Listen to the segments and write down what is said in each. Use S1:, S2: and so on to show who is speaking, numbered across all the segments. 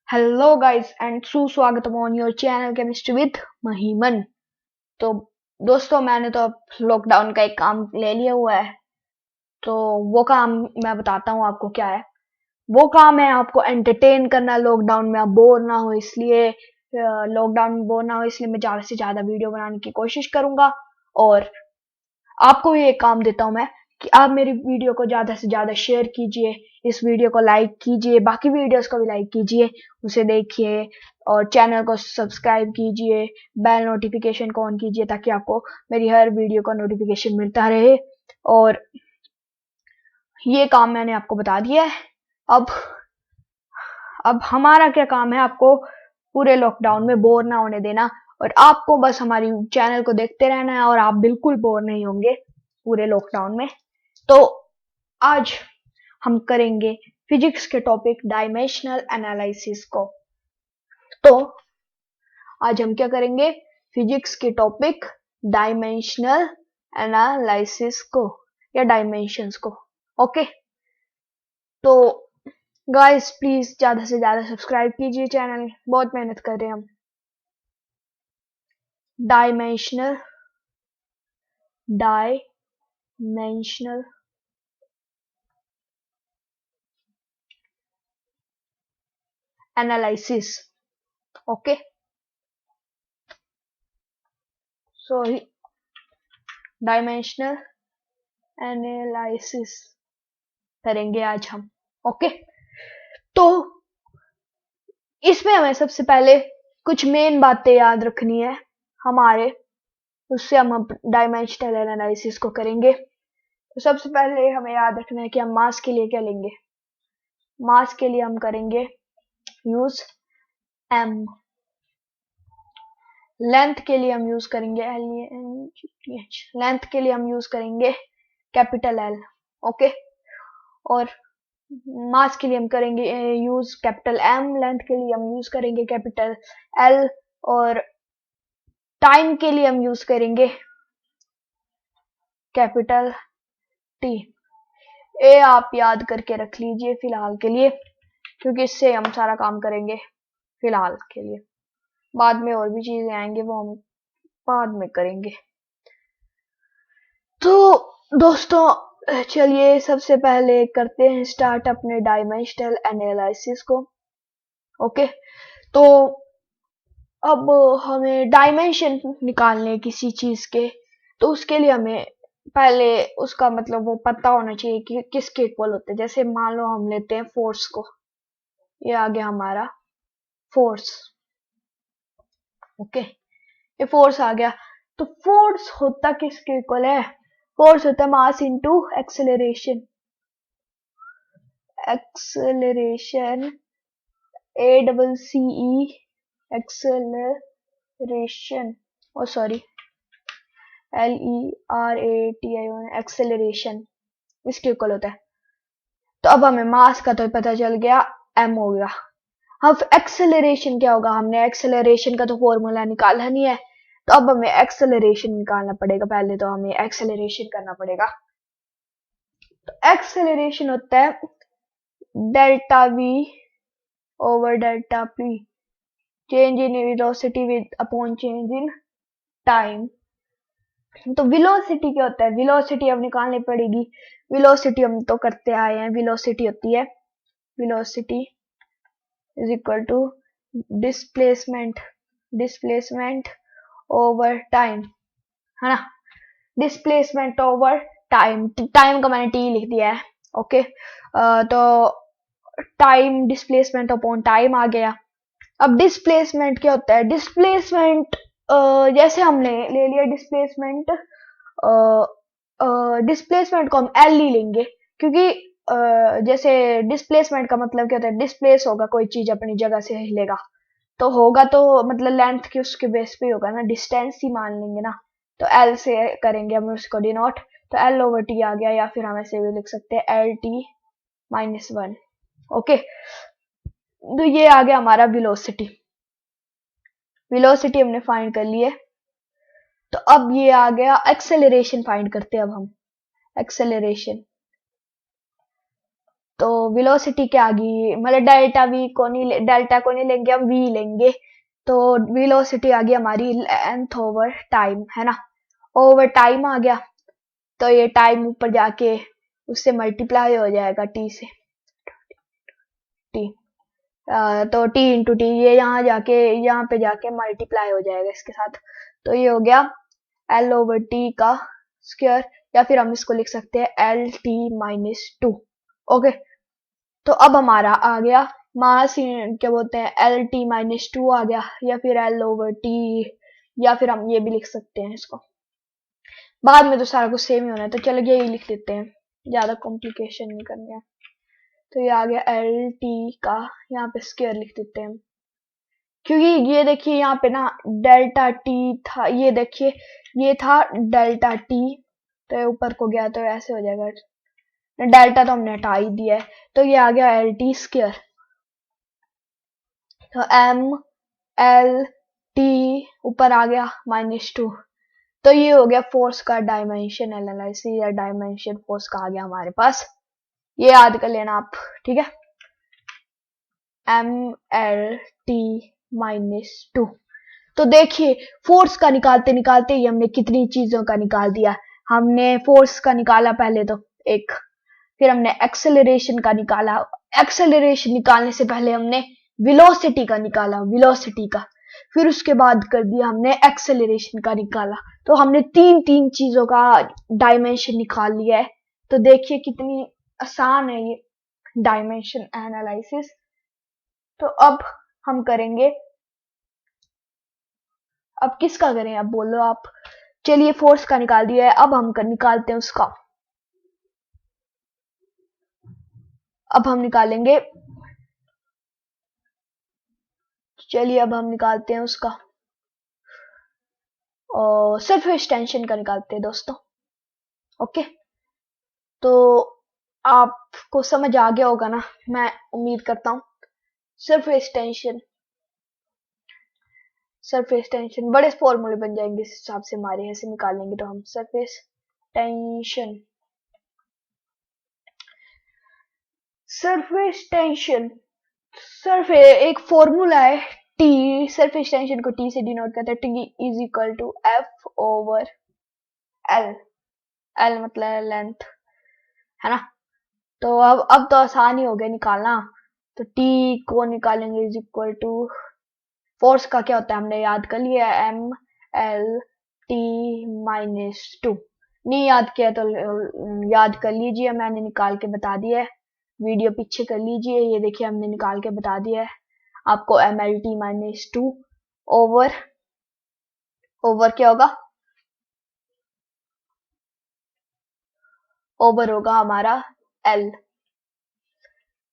S1: Hello guys and सुस्वागतम on your channel chemistry with Mahiman. तो दोस्तों, मैंने तो अब लॉकडाउन का एक काम ले लिया हुआ है। तो वो काम मैं बताता हूँ आपको क्या है। वो काम है आपको एंटरटेन करना, लॉकडाउन में आप बोर ना हो इसलिए। लॉकडाउन में बोर ना हो इसलिए मैं ज्यादा से ज्यादा वीडियो बनाने की कोशिश करूंगा। और आपको भी एक काम देता हूं मैं कि आप मेरी वीडियो को ज्यादा से ज्यादा शेयर कीजिए, इस वीडियो को लाइक कीजिए, बाकी वीडियोस को भी लाइक कीजिए, उसे देखिए और चैनल को सब्सक्राइब कीजिए, बेल नोटिफिकेशन को ऑन कीजिए ताकि आपको मेरी हर वीडियो का नोटिफिकेशन मिलता रहे। और ये काम मैंने आपको बता दिया है। अब अब हमारा क्या काम है, आपको पूरे लॉकडाउन में बोर ना होने देना और आपको बस हमारी चैनल को देखते रहना है और आप बिल्कुल बोर नहीं होंगे पूरे लॉकडाउन में। तो आज हम करेंगे फिजिक्स के टॉपिक डायमेंशनल एनालिसिस को। तो आज हम क्या करेंगे, फिजिक्स के टॉपिक डायमेंशनल एनालिसिस को या डायमेंशंस को। ओके, तो गाइस प्लीज ज्यादा से ज्यादा सब्सक्राइब कीजिए, चैनल बहुत मेहनत कर रहे हैं हम। Dimensional dimensional analysis. ओके, सो डायमेंशनल एनालिसिस करेंगे आज हम। ओके, तो इसमें हमें सबसे पहले कुछ मेन बातें याद रखनी है हमारे, उससे हम डायमेंशनल एनालिसिस को करेंगे। तो सबसे पहले हमें याद रखना है कि हम मास के लिए क्या लेंगे। मास के लिए हम करेंगे यूज एम। लेंथ के लिए हम यूज करेंगे लेंथ के लिए हम यूज करेंगे कैपिटल एल। ओके, और मास के लिए हम करेंगे यूज कैपिटल एम, लेंथ के लिए हम यूज करेंगे कैपिटल एल, और टाइम के लिए हम यूज करेंगे कैपिटल टी। ए आप याद करके रख लीजिए फिलहाल के लिए, क्योंकि इससे हम सारा काम करेंगे फिलहाल के लिए। बाद में और भी चीजें आएंगे वो हम बाद में करेंगे। तो दोस्तों चलिए सबसे पहले करते हैं स्टार्ट अपने डायमेंशनल एनालिसिस को। ओके, तो अब हमें डायमेंशन निकालने किसी चीज के, तो उसके लिए हमें पहले उसका मतलब वो पता होना चाहिए कि किसके इक्वल होते हैं। जैसे मान लो हम लेते हैं फोर्स को, ये आ गया हमारा फोर्स। ओके, ये फोर्स आ गया। तो फोर्स होता किसके इक्वल है, फोर्स होता है mass into acceleration. Acceleration A double C E acceleration, oh sorry LERATION acceleration, इसके इक्वल होता है। तो अब हमें मास का तो पता चल गया, m हो गया। अब एक्सेलरेशन क्या होगा, हमने एक्सेलरेशन का तो फॉर्मूला निकाला नहीं है, तो अब हमें एक्सेलरेशन निकालना पड़ेगा। पहले तो हमें एक्सेलरेशन करना पड़ेगा। तो एक्सेलरेशन होता है delta v over delta p, change in velocity with upon change in time. तो वेलोसिटी क्या होता है, वेलोसिटी अब निकालनी पड़ेगी। वेलोसिटी हम तो करते आए हैं, वेलोसिटी होती है velocity is equal to displacement displacement over time, है ना। डिस्प्लेसमेंट ओवर टाइम, टाइम का मैंने टी लिख दिया है। ओके, तो टाइम डिस्प्लेसमेंट अपॉन टाइम आ गया। अब डिस्प्लेसमेंट क्या होता है, डिस्प्लेसमेंट जैसे हमने ले लिया डिस्प्लेसमेंट, डिस्प्लेसमेंट को हम एल ही लेंगे, क्योंकि जैसे डिस्प्लेसमेंट का मतलब क्या होता है, डिस्प्लेस होगा कोई चीज अपनी जगह से हिलेगा, तो होगा तो मतलब लेंथ की उसके बेस पे होगा ना, डिस्टेंस ही मान लेंगे ना। तो एल से करेंगे हम उसको डिनोट, तो एल ओवर टी आ गया, या फिर हम ऐसे भी लिख सकते हैं LT-1। ओके, तो ये आ गया हमारा वेलोसिटी। वेलोसिटी हमने फाइंड कर ली है। तो अब ये आ गया एक्सेलरेशन फाइंड करते हैं अब हम। एक्सेलरेशन तो वेलोसिटी क्या आ गई, मतलब डेल्टा को नहीं लेंगे, हम वी लेंगे। तो वेलोसिटी आ गई हमारी लेंथ ओवर टाइम, है ना, ओवर टाइम आ गया। तो ये टाइम ऊपर जाके उससे मल्टीप्लाई हो जाएगा टी से, टी तो टी इंटू टी, ये यहाँ पे जाके मल्टीप्लाई हो जाएगा इसके साथ। तो ये हो गया एल ओवर टी का स्क्वायर, या फिर हम इसको लिख सकते हैं L T minus two. Okay, तो अब हमारा आ गया मास, क्या बोलते हैं, एल टी माइनस टू आ गया, या फिर एल ओवर टी, या फिर हम ये भी लिख सकते हैं इसको। बाद में तो सारा कुछ सेम ही होना है, तो चलो यही लिख देते हैं, ज्यादा कॉम्प्लिकेशन नहीं करनी है। तो ये आ गया एल टी का, यहाँ पे स्क्वायर लिख देते हैं, क्योंकि ये देखिए यहाँ पे ना डेल्टा टी था, ये देखिए ये था डेल्टा टी, तो ये ऊपर को गया तो ऐसे हो जाएगा, डेल्टा तो हमने हटा ही दिया है। तो ये आ गया एल टी स्क्वायर, तो एम एल टी ऊपर आ गया माइनस टू। तो ये हो गया फोर्स का डायमेंशन एनालिसिस, या डायमेंशन फोर्स का आ गया हमारे पास, ये याद कर लेना आप, ठीक है, M L T minus two. तो देखिए फोर्स का निकालते निकालते ही हमने कितनी चीजों का निकाल दिया। हमने फोर्स का निकाला पहले तो एक, फिर हमने एक्सेलरेशन का निकाला, एक्सेलरेशन निकालने से पहले हमने वेलोसिटी का निकाला, वेलोसिटी का, फिर उसके बाद कर दिया हमने एक्सेलरेशन का निकाला। तो हमने तीन तीन चीजों का डायमेंशन निकाल लिया है। तो देखिए कितनी आसान है ये डायमेंशन एनालिसिस। तो अब हम करेंगे, अब किसका करें, अब बोलो आप। चलिए फोर्स का निकाल दिया है, अब हम निकालते हैं उसका, अब हम निकालेंगे, चलिए अब हम निकालते हैं उसका, और सरफेस टेंशन का निकालते हैं दोस्तों। ओके, तो आपको समझ आ गया होगा ना, मैं उम्मीद करता हूँ। सरफेस टेंशन, सरफेस टेंशन बड़े फॉर्मूले बन जाएंगे इस हिसाब से हमारे, ऐसे निकालेंगे तो हम surface tension, surface tension, surface एक फॉर्मूला है टी, सरफेस टेंशन को टी से डिनोट करते हैं, T is equal to F over L, L मतलब लेंथ, है ना। तो अब तो आसान ही हो गया निकालना। तो टी को निकालेंगे इज इक्वल टू, फोर्स का क्या होता है हमने याद कर लिया, M L T minus two. नहीं याद किया तो याद कर लीजिए, मैंने निकाल के बता दिया है, वीडियो पीछे कर लीजिए, ये देखिए हमने निकाल के बता दिया है आपको, M L T minus two over, over क्या होगा, ओवर होगा हमारा एल।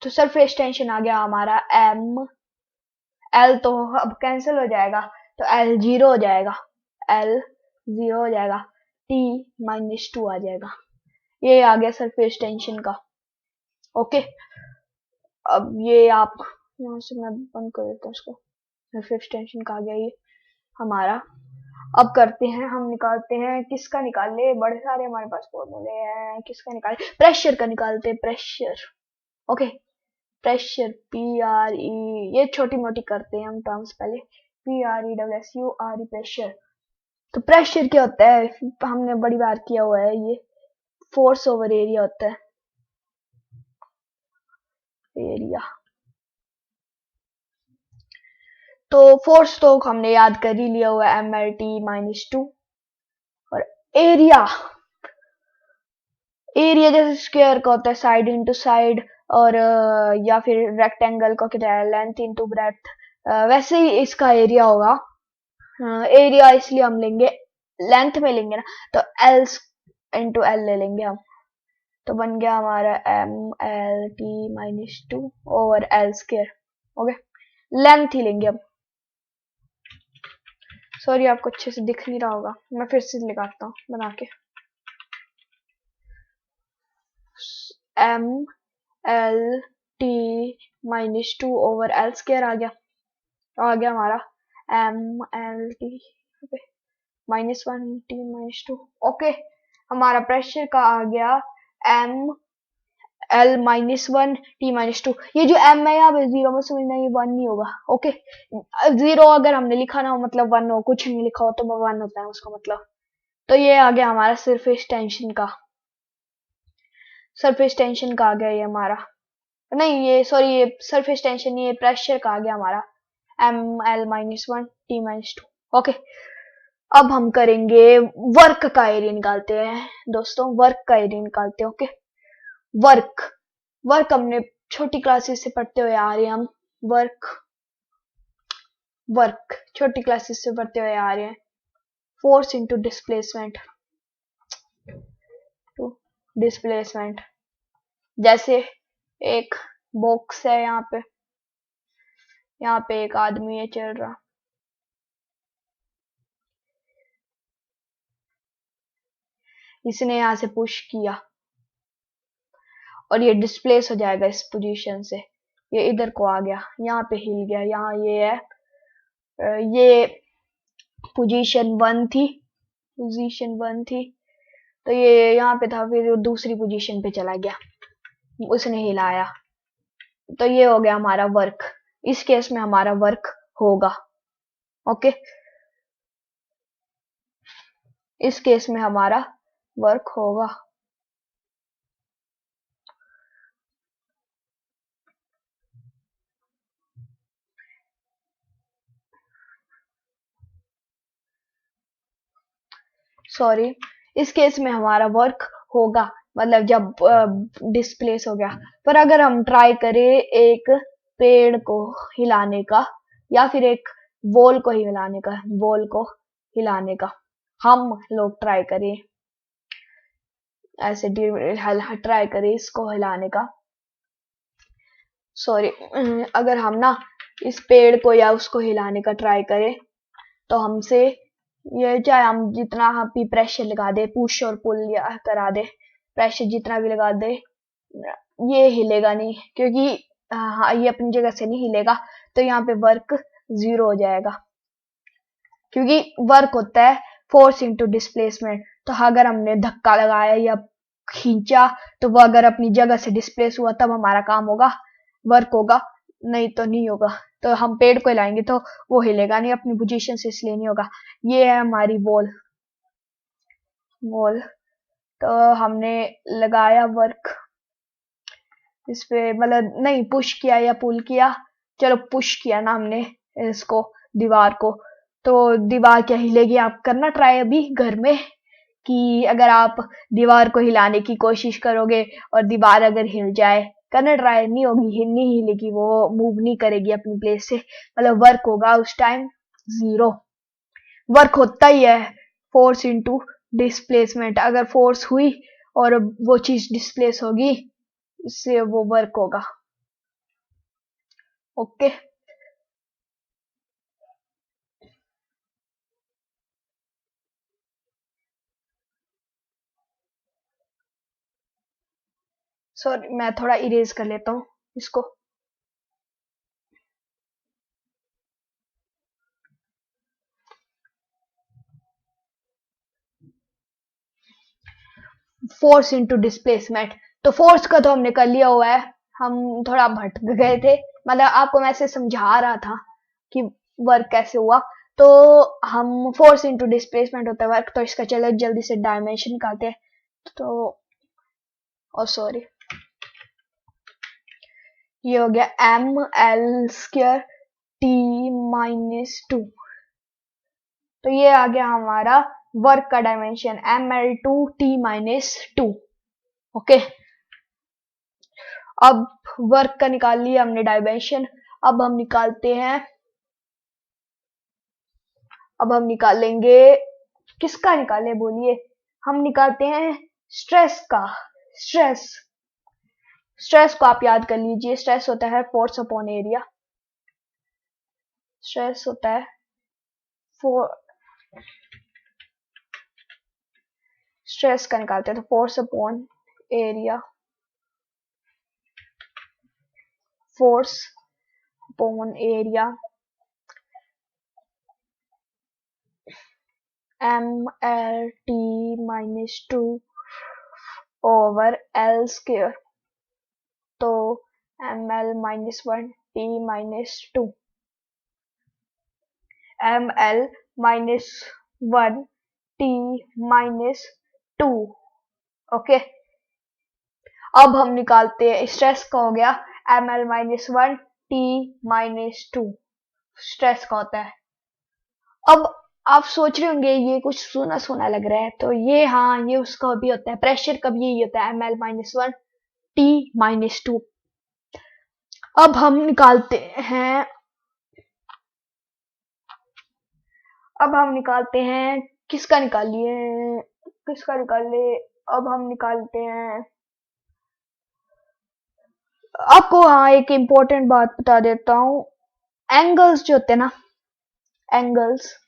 S1: तो सरफेस टेंशन आ गया हमारा एम, एल तो अब कैंसिल हो जाएगा, तो एल जीरो हो जाएगा, एल जीरो हो जाएगा, टी माइनस टू आ जाएगा, ये आ गया सरफेस टेंशन का। ओके, अब ये आप यहाँ से मैं बंद कर देता हूँ इसको, सरफेस टेंशन का आ गया ये हमारा। अब करते हैं, हम निकालते हैं, किसका निकाले, बड़े सारे हमारे पास फॉर्मूले हैं, किसका निकाले, प्रेशर का निकालते हैं, pressure. Okay, pressure P R E, ये छोटी मोटी करते हैं हम टर्म्स पहले, P R E W S U R E, pressure. तो प्रेशर क्या होता है, हमने बड़ी बार किया हुआ है, ये फोर्स ओवर एरिया होता है, एरिया। तो फोर्स तो हमने याद कर ही लिया हुआ है, M L T minus two, और एरिया, एरिया जैसे स्क्वायर का होता है साइड इंटू साइड, और या फिर रेक्टेंगल का क्या है लेंथ इंटू ब्रेथ, वैसे ही इसका एरिया होगा। एरिया इसलिए हम लेंगे लेंथ में लेंगे ना, तो एल इंटू एल ले लेंगे हम। तो बन गया हमारा M L T minus two over L square. Okay, length ही लेंगे अब, सॉरी आपको अच्छे से दिख नहीं रहा होगा, मैं फिर से लगाता हूँ बना के, M L T minus two over L square आ गया हमारा M L T minus one T minus two. Okay, हमारा प्रेशर का आ गया एम L-1 T-2। ये जो M है यहाँ पे जीरो में समझना, ये 1 नहीं होगा। ओके, जीरो अगर हमने लिखा ना हो मतलब 1 हो, कुछ नहीं लिखा हो तो 1 होता है उसका मतलब। तो ये आ गया हमारा सरफेस टेंशन का, आ गया ये हमारा, नहीं ये सॉरी, ये सरफेस टेंशन, ये प्रेशर का आ गया हमारा ML-1 T-2। ओके, अब हम करेंगे वर्क का एरिया निकालते हैं दोस्तों, वर्क का एरिया निकालते हैं। ओके, वर्क वर्क हमने छोटी क्लासेस से पढ़ते हुए आ रहे हैं हम। वर्क वर्क छोटी क्लासेस से पढ़ते हुए आ रहे हैं। Force into displacement, to displacement. जैसे एक बॉक्स है यहाँ पे एक आदमी है चल रहा, इसने यहाँ से पुश किया और ये डिस्प्लेस हो जाएगा इस पोजीशन से, ये इधर को आ गया, यहाँ पे हिल गया, यहाँ ये है, ये पोजीशन 1 थी, तो ये यहाँ पे था, फिर दूसरी पोजीशन पे चला गया, उसने हिलाया, तो ये हो गया हमारा वर्क। इस केस में हमारा वर्क होगा। ओके, इस केस में हमारा वर्क होगा। सॉरी, इस केस में हमारा वर्क होगा मतलब जब डिस्प्लेस हो गया। पर अगर हम ट्राई करें एक पेड़ को हिलाने का या फिर एक वॉल को हिलाने का, हम लोग ट्राई करें ऐसे, ट्राई करें इसको हिलाने का, सॉरी, अगर हम ना इस पेड़ को या उसको हिलाने का ट्राई करें तो हमसे ये, चाहे हम जितना भी प्रेशर लगा दे, पुश और पुल या करा दे, प्रेशर जितना भी लगा दे, ये हिलेगा नहीं, क्योंकि ये अपनी जगह से नहीं हिलेगा, तो यहाँ पे वर्क 0 हो जाएगा, क्योंकि वर्क होता है फोर्स इंटू डिस्प्लेसमेंट। तो अगर हमने धक्का लगाया या खींचा तो वो अगर अपनी जगह से डिस्प्लेस हुआ तब हमारा काम होगा, वर्क होगा, नहीं तो नहीं होगा। तो हम पेड़ को हिलाएंगे तो वो हिलेगा नहीं अपनी पोजीशन से, इसलिए नहीं होगा। ये है हमारी वॉल, तो हमने लगाया वर्क इस पे, मतलब नहीं पुश किया या पुल किया, चलो पुश किया ना हमने इसको, दीवार को, तो दीवार क्या हिलेगी? आप करना ट्राई अभी घर में, कि अगर आप दीवार को हिलाने की कोशिश करोगे और दीवार अगर हिल जाए, करना ट्राई, नहीं होगी, नहीं हिलेगी, वो मूव नहीं करेगी अपनी प्लेस से, मतलब वर्क होगा उस टाइम 0। वर्क होता ही है फोर्स इंटू डिस्प्लेसमेंट, अगर फोर्स हुई और वो चीज डिस्प्लेस होगी, इससे वो वर्क होगा। ओके, सॉरी मैं थोड़ा इरेज कर लेता हूँ इसको। फोर्स इंटू डिस्प्लेसमेंट, तो फोर्स का तो हमने कर लिया हुआ है, हम थोड़ा भटक गए थे, मतलब आपको मैं ऐसे समझा रहा था कि वर्क कैसे हुआ। तो हम फोर्स इंटू डिस्प्लेसमेंट होता है वर्क, तो इसका चलो जल्दी से डायमेंशन निकालते हैं। तो ओ सॉरी, ये हो गया ML² T-2, तो ये आ गया हमारा वर्क का डायमेंशन ML2T-2। ओके, अब वर्क का निकाल लिया हमने डायमेंशन, अब हम निकालेंगे, किसका निकाले बोलिए? हम निकालते हैं स्ट्रेस का। स्ट्रेस स्ट्रेस को आप याद कर लीजिए, स्ट्रेस होता है फोर्स अपॉन एरिया, स्ट्रेस होता है स्ट्रेस का निकालते हैं तो force upon area, force upon area ML T-2 over L square. तो ml-1 t-2 ml-1 t-2 okay. अब हम निकालते हैं स्ट्रेस का, हो गया ml-1 t-2 स्ट्रेस का होता है। अब आप सोच रहे होंगे ये कुछ सुना सुना लग रहा है, तो ये हाँ ये उसका भी होता है, प्रेशर का भी यही होता है ml-1 t-2। अब हम निकालते हैं किसका निकाले। अब हम निकालते हैं, आपको हाँ एक इम्पोर्टेंट बात बता देता हूँ। एंगल्स जो होते हैं ना, एंगल्स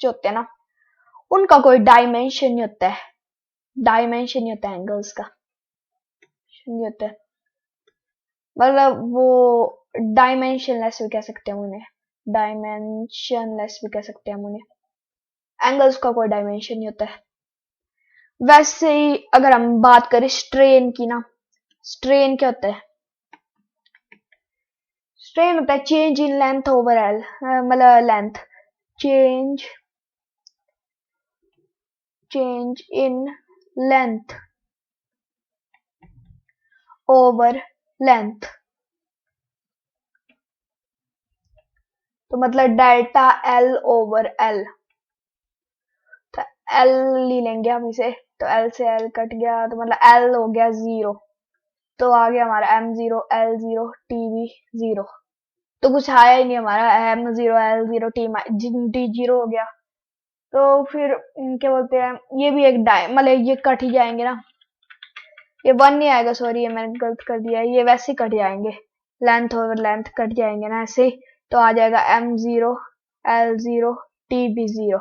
S1: जो होते हैं ना, उनका कोई डायमेंशन नहीं होता है, एंगल्स का नहीं होता है, मतलब वो डायमेंशनलेस भी कह सकते हैं उन्हें, एंगल्स का कोई डायमेंशन नहीं होता है। वैसे ही अगर हम बात करें स्ट्रेन की ना, स्ट्रेन क्या होता है? स्ट्रेन होता है change in length over L, मतलब length change in length over length, तो मतलब डेल्टा एल ओवर एल। तो एल ले लेंगे हम इसे, तो एल से एल कट गया, तो मतलब एल हो गया 0, तो आ गया हमारा m0 l0 tb 0, तो कुछ आया ही नहीं हमारा, m0 l0 t0 हो गया। तो फिर क्या बोलते हैं, ये भी एक मतलब ये कट ही जाएंगे ना, ये 1 नहीं आएगा, सॉरी ये मैंने गलत कर दिया, ये वैसे ही कट जाएंगे, लेंथ ओवर लेंथ कट जाएंगे ना ऐसे, तो आ जाएगा m0 l0 tb 0।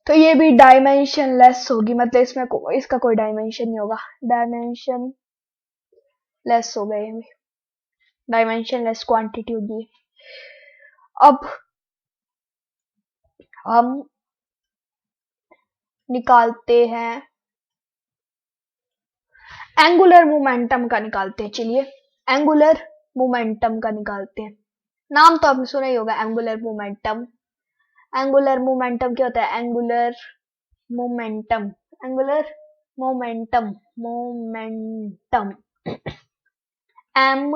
S1: तो ये भी डायमेंशन लेस होगी, मतलब इसमें इसका कोई डायमेंशन नहीं होगा, डायमेंशन लेस हो गए, डायमेंशन लेस क्वांटिटी होगी। अब हम निकालते हैं एंगुलर मोमेंटम का, चलिए एंगुलर मोमेंटम का निकालते हैं। नाम तो आपने सुना ही होगा एंगुलर मोमेंटम। एंगुलर मोमेंटम क्या होता है? Momentum momentum M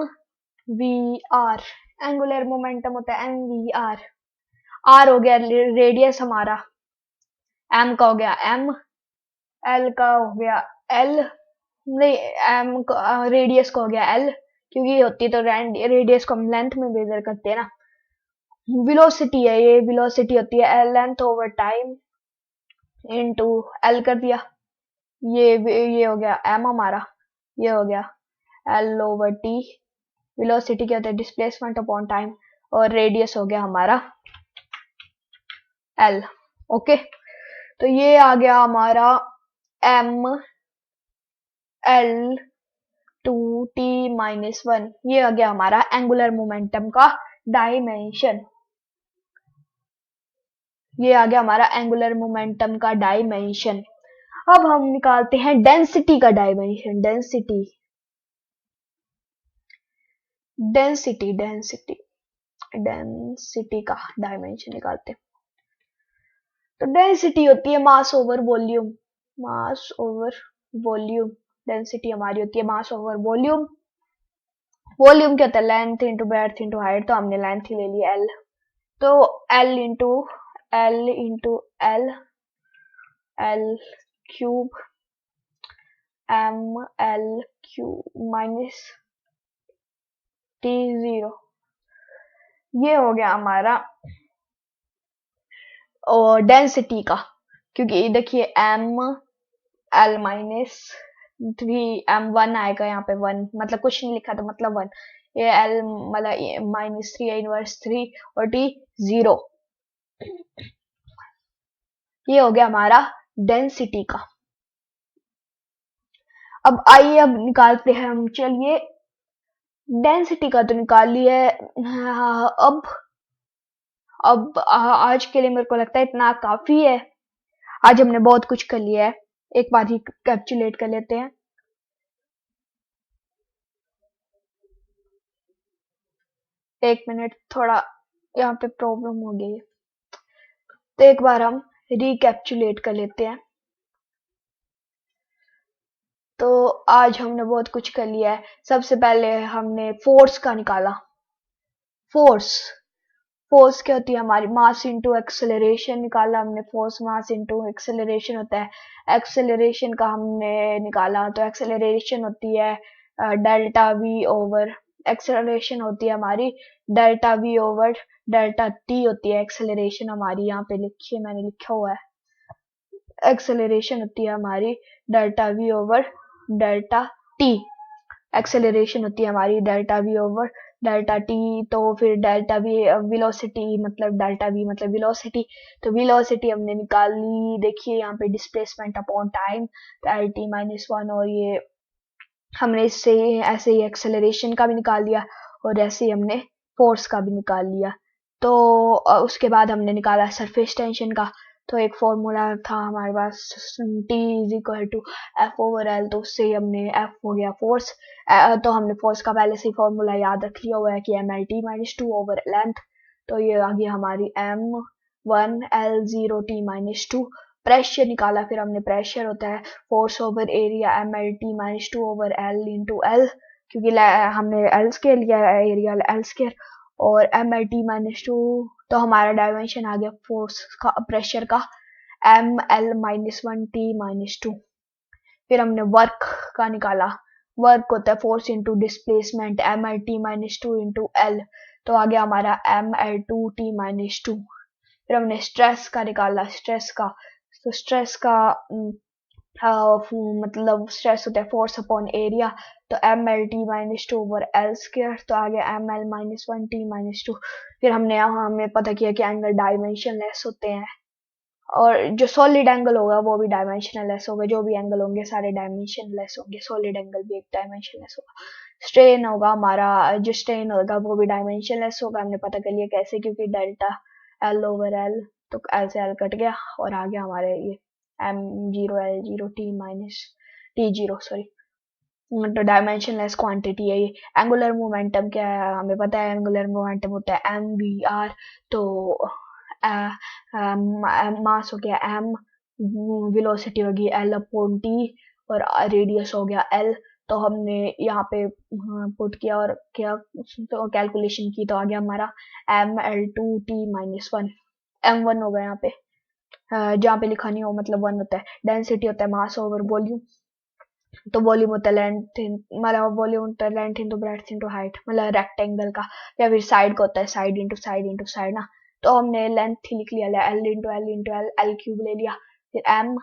S1: V R, angular momentum होता है MVR। आर हो गया रेडियस हमारा, एम का हो गया एम, एल का हो गया एल, नहीं एम रेडियस का हो गया एल, क्योंकि होती तो रेडियस को हम लेंथ में मेजर करते हैं ना। वेलोसिटी है, ये वेलोसिटी होती है L length over time into L कर दिया, ये हो गया एम हमारा, ये हो गया एल ओवर टी। वेलोसिटी क्या होता है? डिस्प्लेसमेंट अपॉन टाइम, और रेडियस हो गया हमारा एल। ओके, तो ये आ गया हमारा एम एल 2t-1, ये आ गया हमारा एंगुलर मोमेंटम का डायमेंशन, ये आ गया हमारा एंगुलर मोमेंटम का डायमेंशन। अब हम निकालते हैं डेंसिटी का डायमेंशन, डेंसिटी का डायमेंशन निकालते हैं। तो डेंसिटी होती है मास ओवर वॉल्यूम, डेंसिटी हमारी होती है मास ओवर वॉल्यूम। वॉल्यूम क्या होता है? Length into breadth into height, तो हमने लेंथ ही ले लिया एल, तो L into L cube L cube minus t0, ये हो गया हमारा और डेंसिटी का, क्योंकि देखिए एम एल माइनस 3m1 आएगा यहाँ पे 1, मतलब कुछ नहीं लिखा तो मतलब 1, ये एल मतलब -3 इनवर्स 3 और t0, ये हो गया हमारा डेंसिटी का। अब आइए अब निकालते हैं हम, चलिए डेंसिटी का तो निकाल लिया है, अब आज के लिए मेरे को लगता है इतना काफी है, आज हमने बहुत कुछ कर लिया है, एक बार ही कैप्चुलेट कर लेते हैं। एक मिनट, थोड़ा यहाँ पे प्रॉब्लम हो गई है, तो एक बार हम रिकैप्चुलेट कर लेते हैं। तो आज हमने बहुत कुछ कर लिया है। सबसे पहले हमने फोर्स का निकाला। फोर्स फोर्स क्या होती है हमारी, मास इनटू एक्सेलरेशन निकाला हमने। फोर्स मास इनटू एक्सेलरेशन होता है। एक्सेलरेशन का हमने निकाला, तो एक्सेलरेशन होती है डेल्टा वी ओवर, एक्सेलरेशन होती है हमारी delta we over delta T होती है एक्सेलरेशन हमारी। यहाँ पे लिखिए, मैंने लिखा हुआ है, एक्सेलरेशन होती है हमारी delta we over delta T. Acceleration होती है हमारी delta we over delta T. तो फिर डेल्टा वी वेलोसिटी मतलब डेल्टा वी मतलब वेलोसिटी, तो वेलोसिटी हमने निकाल ली। देखिए यहाँ पे displacement upon time, L T minus one, और ये हमने इससे ऐसे ही एक्सेलरेशन का भी निकाल लिया और ऐसे ही हमने फोर्स का भी निकाल लिया। तो उसके बाद हमने निकाला सरफेस टेंशन का। तो एक फॉर्मूला था हमारे पास, T is equal to F over L, तो उससे ही हमने एफ हो गया फोर्स। तो हमने फोर्स का पहले से ही फॉर्मूला याद रख लिया हुआ है कि M L T minus two over length, तो ये आ गई हमारी M one L zero T minus two. Pressure निकाला, फिर हमने प्रेशर होता है force over area M L T minus two over L into L, क्योंकि हमने एल स्केयर लिया है, एरिया एल स्केयर, और M L T minus two. तो हमारा डायमेंशन आ गया फोर्स का, प्रेशर का, M L minus one T minus two. फिर हमने वर्क का निकाला। वर्क होता है force into displacement, M L T minus two into L, तो आ गया हमारा M L two T minus two. फिर हमने स्ट्रेस का निकाला, स्ट्रेस का, तो स्ट्रेस का मतलब स्ट्रेस होता है फोर्स अपॉन एरिया, तो M L T minus two over L square, तो आ गया M L minus one T minus two. फिर हमने यहाँ हमें पता किया कि एंगल डायमेंशन लेस होते हैं, और जो सॉलिड एंगल होगा वो भी डायमेंशनल लेस होगा, जो भी एंगल होंगे सारे डायमेंशन लेस होंगे, सॉलिड एंगल भी एक डायमेंशन लेस होगा। स्ट्रेन होगा हमारा, जो स्ट्रेन होगा वो भी डायमेंशन लेस होगा। हमने पता कर लिया कैसे, क्योंकि डेल्टा एल ओवर एल, तो एल से एल कट गया और आ गया हमारे ये M zero L zero T minus T zero, sorry, तो डायमेंशन लेस क्वांटिटी है ये। एंगुलर मोमेंटम क्या है हमें पता है, एंगुलर मोमेंटम होता है एम वी आर, तो मास हो गया एम, वेलोसिटी होगी एल अपॉन टी, और रेडियस हो गया एल। तो हमने यहाँ पे पुट किया और क्या, तो कैलकुलेशन की, तो आ गया हमारा M L two T minus one, M one होगा यहाँ पे, जहाँ पे लिखा नहीं हो मतलब वन होता है। डेंसिटी होता है मास ओवर वॉल्यूम, तो वॉल्यूम होता है लेंथ, मतलब वॉल्यूम होता है length into breadth into height, मतलब रेक्टेंगल का, या फिर साइड का होता है side into side into side ना। तो हमने लेंथ ही लिख लिया, L into L into L, L cube ले लिया, फिर एम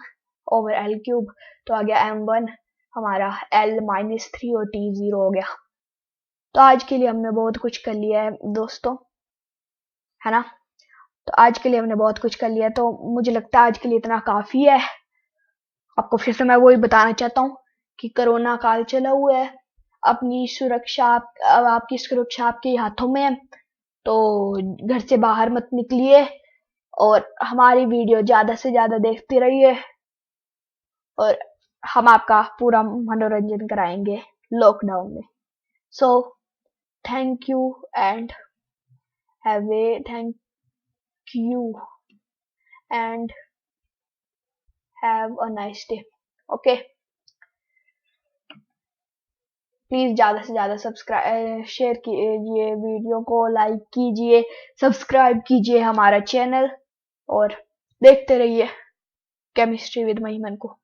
S1: ओवर एल क्यूब, तो आ गया एम वन हमारा एल माइनस थ्री और टी जीरो हो गया। तो आज के लिए हमने बहुत कुछ कर लिया है दोस्तों, है ना। तो आज के लिए हमने बहुत कुछ कर लिया, तो मुझे लगता है आज के लिए इतना काफी है। आपको फिर से मैं वही बताना चाहता हूँ कि कोरोना काल चला हुआ है, अपनी सुरक्षा आपकी सुरक्षा आपके हाथों में है, तो घर से बाहर मत निकलिए और हमारी वीडियो ज्यादा से ज्यादा देखते रहिए, और हम आपका पूरा मनोरंजन कराएंगे लॉकडाउन में। So thank you and thank you and have a nice day. Okay, please ज्यादा से ज्यादा सब्सक्राइब शेयर कीजिए, वीडियो को लाइक कीजिए, सब्सक्राइब कीजिए हमारा चैनल, और देखते रहिए केमिस्ट्री विद महिमन को।